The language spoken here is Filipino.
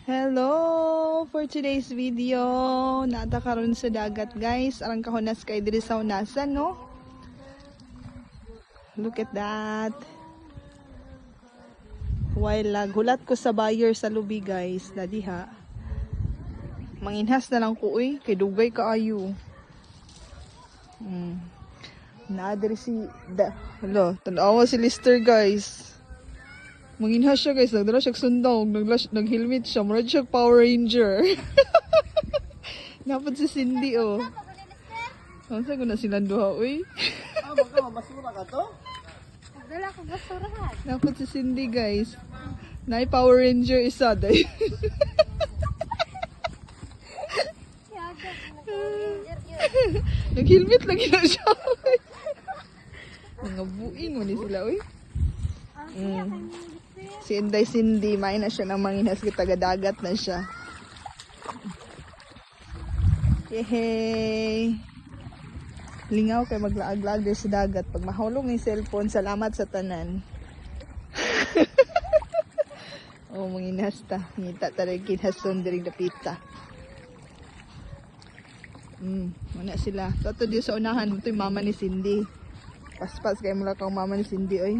Hello! For today's video, nata karon sa dagat guys. Arang kahunas kay diri sa unasan, no? Look at that. While gulat ko sa buyer sa lubi guys, na diha. Manginhas na lang ko kay dugay kaayo. Na diri si hello, tanawa si Lister guys. Manginhas siya guys, nagdala siya sundaw, nag-helmet siya, murad siya Power Ranger. Napad si Cindy oh. Saan ko na silang duha, uy? Baka masura ka to? Dala ko basurahan. Napad si Cindy guys. Nay Power Ranger isa day. Nag-helmet lagi na siya. Mga buing mo ni sila, uy. Si Inday Cindy, may na siya ng manginhas taga-dagat na siya. Yehey! Lingaw kay maglaag-laag din sa dagat. Pag mahulong yung cellphone, salamat sa tanan. Oh, manginhas ta. Ngita ta rin kinhason diring dapita. Mana sila. Tato di sa unahan. Ito yung mama ni Cindy. Paspas kayo mula kang mama ni Cindy, oy.